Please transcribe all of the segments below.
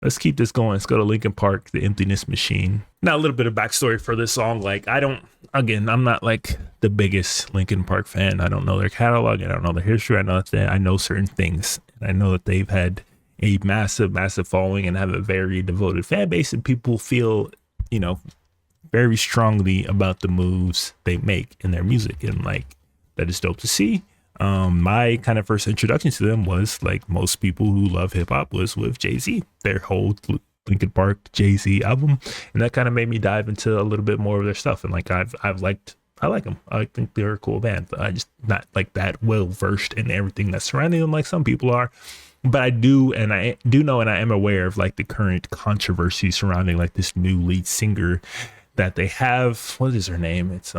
Let's keep this going. Let's go to Linkin Park, The Emptiness Machine. Now, a little bit of backstory for this song. Like, I'm not like the biggest Linkin Park fan. I don't know their catalog. I don't know their history. I know certain things. And I know that they've had a massive, massive following and have a very devoted fan base. And people feel, very strongly about the moves they make in their music. And like, that is dope to see. My kind of first introduction to them was like most people who love hip hop was with Jay-Z, their whole Linkin Park Jay-Z album. And that kind of made me dive into a little bit more of their stuff. And like, I like them. I think they're a cool band. I just not like that well versed in everything that's surrounding them like some people are. But I do know, and I am aware of like the current controversy surrounding like this new lead singer that they have. What is her name? It's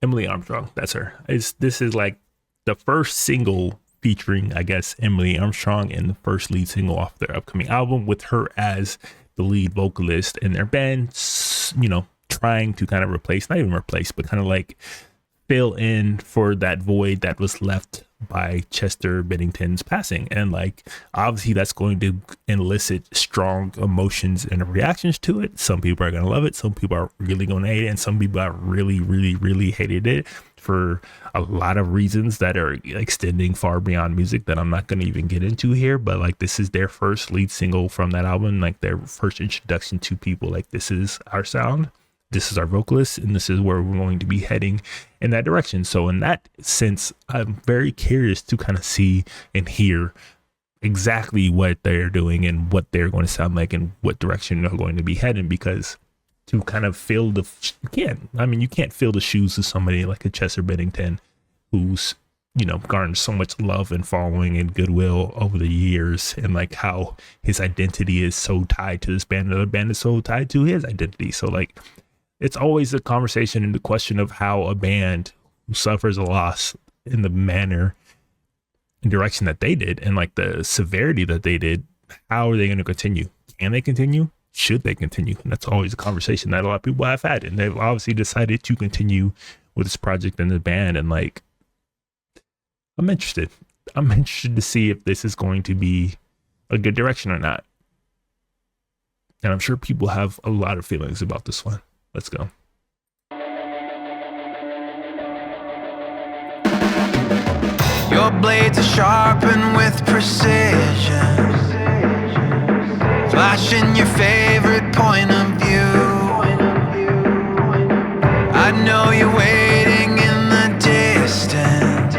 Emily Armstrong. That's her. This is like the first single featuring, I guess, Emily Armstrong, and the first lead single off their upcoming album with her as the lead vocalist, and their band, trying to kind of not even replace, but kind of like fill in for that void that was left by Chester Bennington's passing. And like, obviously that's going to elicit strong emotions and reactions to it. Some people are going to love it. Some people are really going to hate it. And some people are really, really, really hated it for a lot of reasons that are extending far beyond music that I'm not going to even get into here. But like, this is their first lead single from that album, like their first introduction to people. Like, this is our sound. This is our vocalist, and this is where we're going to be heading in that direction. So in that sense, I'm very curious to kind of see and hear exactly what they're doing and what they're going to sound like and what direction they're going to be heading, because to kind of fill you can't fill the shoes of somebody like a Chester Bennington who's, garnered so much love and following and goodwill over the years, and like how his identity is so tied to this band, and the band is so tied to his identity. So like, it's always a conversation and the question of how a band who suffers a loss in the manner and direction that they did, and like the severity that they did, how are they going to continue? Can they continue? Should they continue? And that's always a conversation that a lot of people have had, and they've obviously decided to continue with this project and the band. And like, I'm interested to see if this is going to be a good direction or not. And I'm sure people have a lot of feelings about this one. Let's go. Your blades are sharpened with precision, flashing your favorite point of view. I know you're waiting in the distance,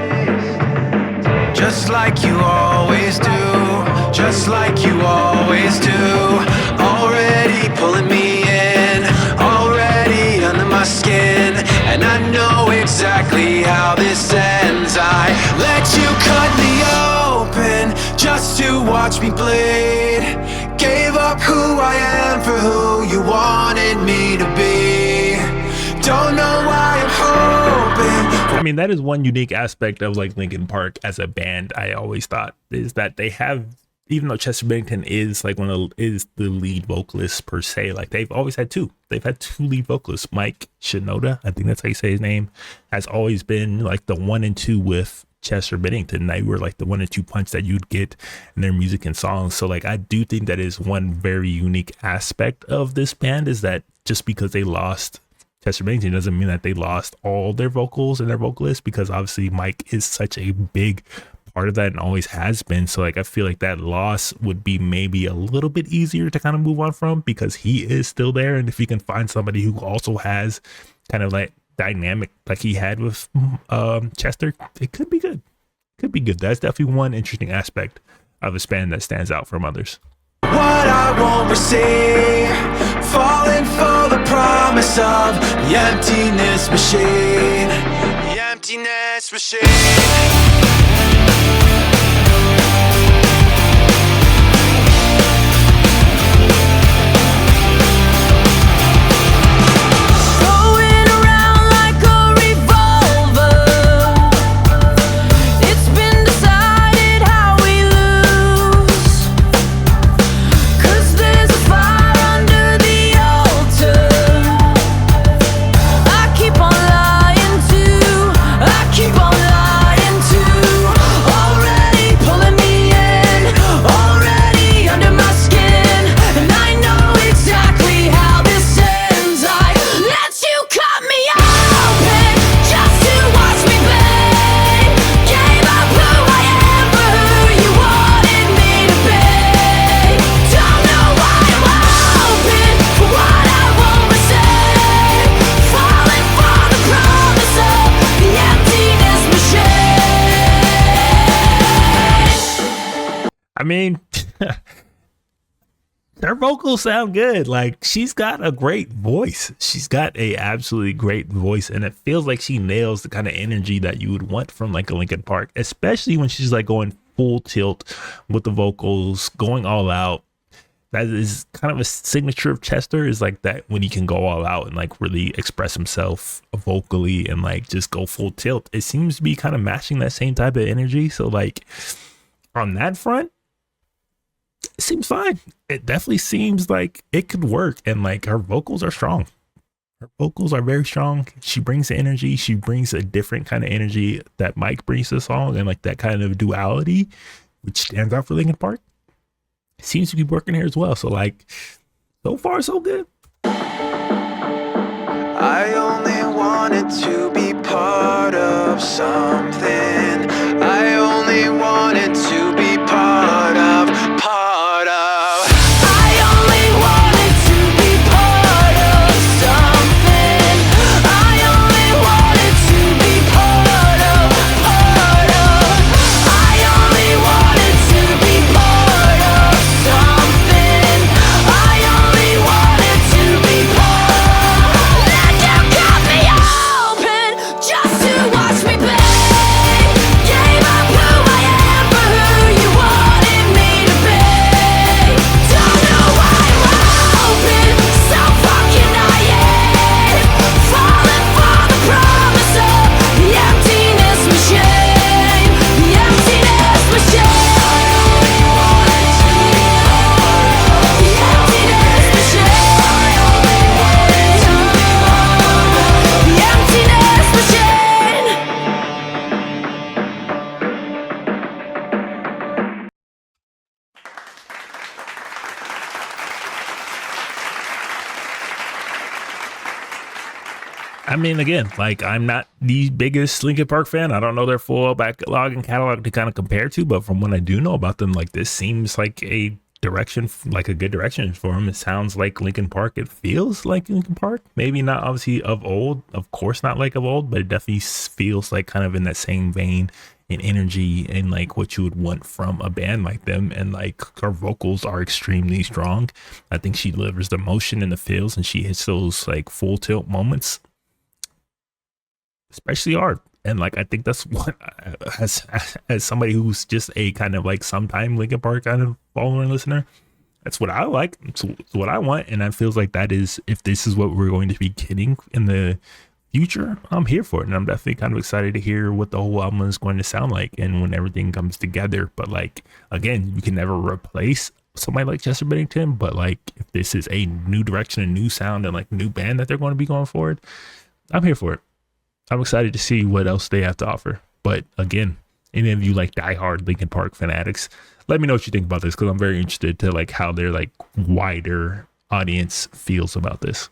just like you always do, just like you always do. Already pulling me in, already under my skin, and I know exactly how this ends. I let you cut me open just to watch me bleed. Gave up who I am for who you wanted me to be. Don't know why I'm hoping. I mean, that is one unique aspect of like Linkin Park as a band. I always thought is that they have, even though Chester Bennington is like is the lead vocalist per se, like they've always had two. They've had two lead vocalists. Mike Shinoda, I think that's how you say his name, has always been like the 1 and 2 with Chester Bennington. They were like the 1 and 2 punch that you'd get in their music and songs. So like, I do think that is one very unique aspect of this band, is that just because they lost Chester Bennington doesn't mean that they lost all their vocals and their vocalists, because obviously Mike is such a big part of that and always has been. So like, I feel like that loss would be maybe a little bit easier to kind of move on from, because he is still there. And if you can find somebody who also has kind of like dynamic like he had with Chester, it could be good. That's definitely one interesting aspect of a band that stands out from others. What I won't receive, falling for the promise of the emptiness machine. The emptiness machine. Keep on lying to mean, her vocals sound good. Like, she's got a great voice. She's got a absolutely great voice, and it feels like she nails the kind of energy that you would want from like a Linkin Park, especially when she's like going full tilt with the vocals, going all out. That is kind of a signature of Chester, is like that, when he can go all out and like really express himself vocally and like just go full tilt. It seems to be kind of matching that same type of energy. So like on that front, it seems fine. It definitely seems like it could work. And like her vocals are strong. Her vocals are very strong. She brings the energy. She brings a different kind of energy that Mike brings to the song, and like that kind of duality, which stands out for Linkin Park, seems to be working here as well. So like, so far so good. I only wanted to be part of something. I only wanted to be part of. I only wanted to be part of something. I only wanted to be part of. I only wanted to be part of something. I only wanted to be part. Let you cut me open just to watch me play. Gave up who I am for who you wanted me to be. Don't know why I'm open, so fucking naive. Falling for the promise of the emptiness machine. The emptiness machine. The emptiness machine. The emptiness machine. I mean, again, like, I'm not the biggest Linkin Park fan. I don't know their full backlog and catalog to kind of compare to, but from what I do know about them, like, this seems like a direction, like a good direction for them. It sounds like Linkin Park. It feels like Linkin Park. Maybe not obviously of old, of course not like of old, but it definitely feels like kind of in that same vein and energy and like what you would want from a band like them. And like, her vocals are extremely strong. I think she delivers the emotion and the feels, and she hits those like full tilt moments especially hard. And like, I think that's what, as somebody who's just a kind of like sometime Linkin Park kind of follower and listener, that's what I like. It's what I want. And I feels like that is, if this is what we're going to be getting in the future, I'm here for it. And I'm definitely kind of excited to hear what the whole album is going to sound like and when everything comes together. But like, again, you can never replace somebody like Chester Bennington, but like, if this is a new direction, a new sound, and like new band that they're going to be going forward, I'm here for it. I'm excited to see what else they have to offer. But again, any of you like diehard Linkin Park fanatics, let me know what you think about this, because I'm very interested to like how their like wider audience feels about this.